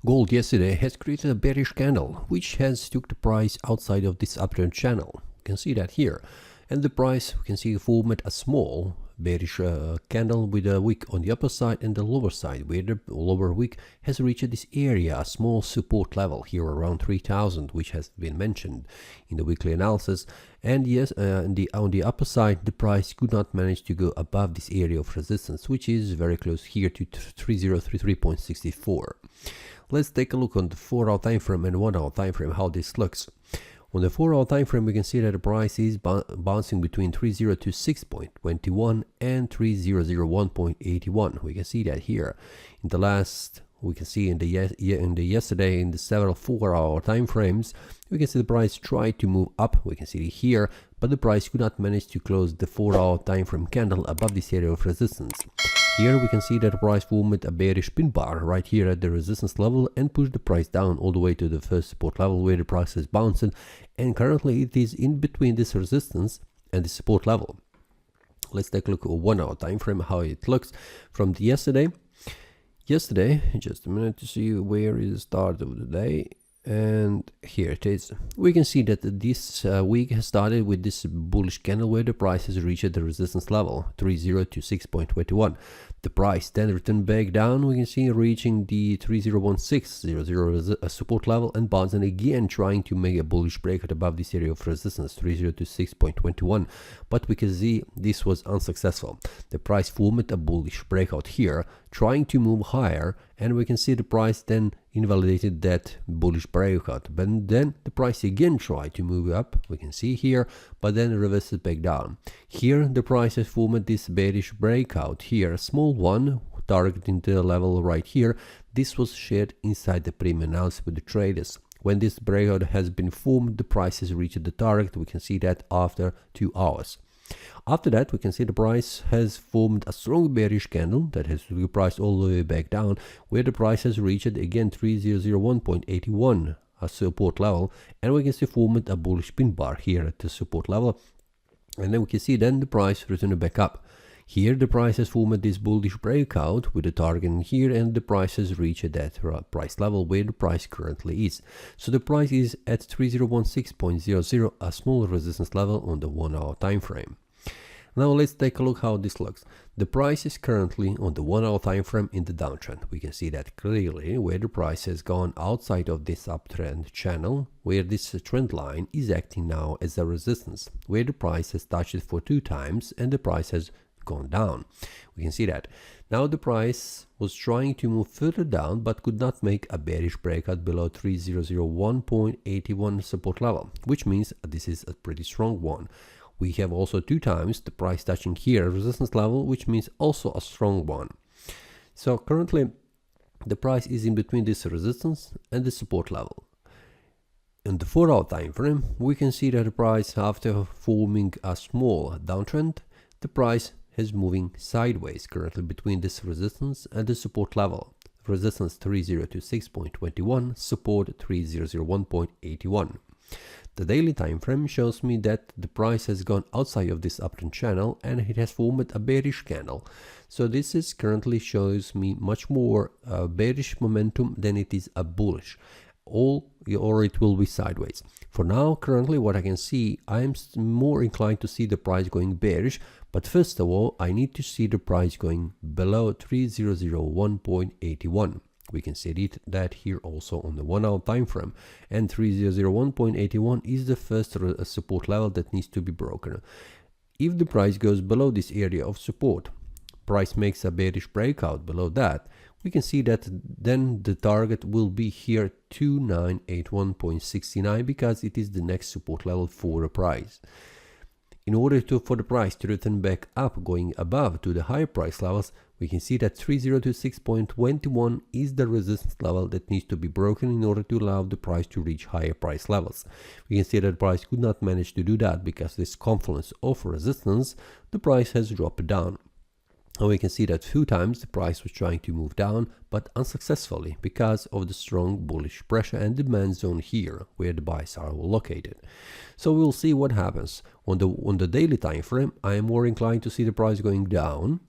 Gold yesterday has created a bearish candle, which has took the price outside of this uptrend channel. You can see that here. And the price, we can see formed a small bearish candle with a wick on the upper side and the lower side, where the lower wick has reached this area, a small support level here around 3000, which has been mentioned in the weekly analysis. And yes, on the upper side, the price could not manage to go above this area of resistance, which is very close here to 3033.64. Let's take a look on the 4-hour time frame and 1-hour time frame how this looks. On the 4-hour time frame, we can see that the price is bouncing between 3026.21 and 3001.81. We can see that here. In the last, we can see in the yesterday in the several 4-hour time frames, we can see the price tried to move up. We can see it here, but the price could not manage to close the 4-hour time frame candle above this area of resistance. Here we can see that the price formed a bearish pin bar right here at the resistance level and pushed the price down all the way to the first support level where the price is bouncing, and currently it is in between this resistance and the support level. Let's take a look at 1-hour time frame how it looks from the yesterday. Just a minute to see where is the start of the day. And here it is. We can see that this week has started with this bullish candle where the price has reached the resistance level 3026.21. The price then returned back down. We can see reaching the 3016.00 support level and bouncing again, trying to make a bullish breakout above this area of resistance 3026.21. But we can see this was unsuccessful. The price formed a bullish breakout here, trying to move higher, and we can see the price then invalidated that bullish breakout. But then the price again tried to move up, we can see here, but then reverses back down. Here the price has formed this bearish breakout here, a small one targeting the level right here. This was shared inside the premium analysis with the traders. When this breakout has been formed, the price has reached the target. We can see that after 2 hours. After that, we can see the price has formed a strong bearish candle that has took the price all the way back down, where the price has reached again 3001.81, a support level, and we can see formed a bullish pin bar here at the support level, and then we can see then the price returning back up. Here the price has formed this bullish breakout with the target in here, and the price has reached that price level where the price currently is. So the price is at 3016.00, a small resistance level on the 1-hour time frame. Now let's take a look how this looks. The price is currently on the 1-hour time frame in the downtrend. We can see that clearly where the price has gone outside of this uptrend channel, where this trend line is acting now as a resistance, where the price has touched it for 2 times and the price has gone down. We can see that. Now the price was trying to move further down but could not make a bearish breakout below 3001.81 support level, which means this is a pretty strong one. We have also 2 times the price touching here resistance level, which means also a strong one. So currently the price is in between this resistance and the support level. In the 4-hour time frame, we can see that the price, after forming a small downtrend, the price is moving sideways currently between this resistance and the support level. Resistance 3026.21, support 3001.81. The daily time frame shows me that the price has gone outside of this uptrend channel and it has formed a bearish candle. So this is currently shows me much more bearish momentum than it is a bullish, or it will be sideways. For now, currently what I can see, I am more inclined to see the price going bearish, but first of all I need to see the price going below 3001.81. We can see that here also on the 1-hour time frame, and 3001.81 is the first support level that needs to be broken. If the price goes below this area of support, price makes a bearish breakout below that, we can see that then the target will be here 2981.69, because it is the next support level for the price. In order for the price to return back up, going above to the higher price levels, we can see that 3026.21 is the resistance level that needs to be broken in order to allow the price to reach higher price levels. We can see that the price could not manage to do that because this confluence of resistance, the price has dropped down. And we can see that few times the price was trying to move down, but unsuccessfully because of the strong bullish pressure and demand zone here where the buys are located. So we'll see what happens. On the daily time frame, I am more inclined to see the price going down.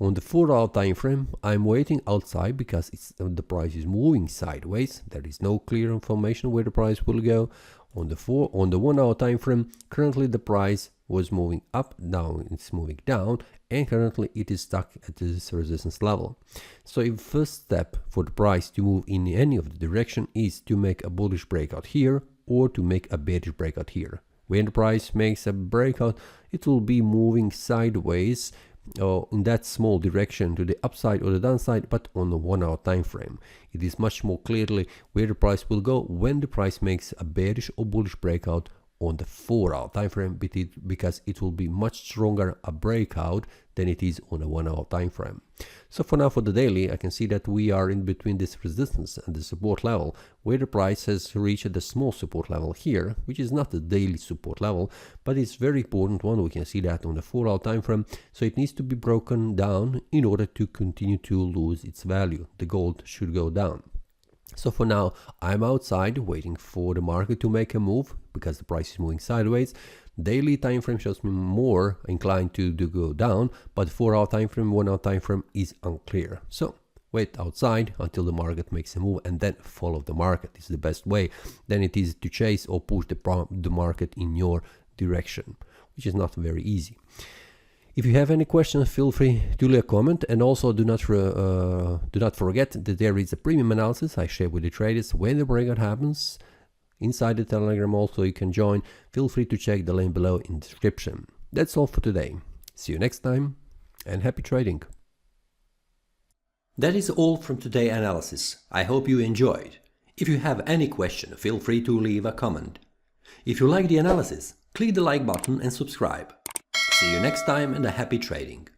On the 4-hour time frame, I'm waiting outside because the price is moving sideways. There is no clear information where the price will go. On the 1-hour time frame, currently the price was moving up, now it's moving down, and currently it is stuck at this resistance level. So if first step for the price to move in any of the direction is to make a bullish breakout here or to make a bearish breakout here. When the price makes a breakout, it will be moving sideways in that small direction to the upside or the downside, but on the 1-hour time frame. It is much more clearly where the price will go when the price makes a bearish or bullish breakout on the 4-hour time frame, because it will be much stronger a breakout than it is on a 1-hour time frame. So for now, for the daily, I can see that we are in between this resistance and the support level, where the price has reached the small support level here, which is not the daily support level, but it's very important one. We can see that on the 4-hour time frame, so it needs to be broken down in order to continue to lose its value. The gold should go down. So for now, I'm outside waiting for the market to make a move because the price is moving sideways. Daily time frame shows me more inclined to go down, but 4-hour time frame, 1-hour time frame is unclear. So wait outside until the market makes a move and then follow the market. It's the best way than it is to chase or push the market in your direction, which is not very easy. If you have any questions, feel free to leave a comment, and also do not forget that there is a premium analysis I share with the traders when the breakout happens inside the Telegram. Also, you can join. Feel free to check the link below in the description. That's all for today. See you next time, and happy trading. That is all from today's analysis. I hope you enjoyed. If you have any question, feel free to leave a comment. If you like the analysis, click the like button and subscribe. See you next time, and a happy trading.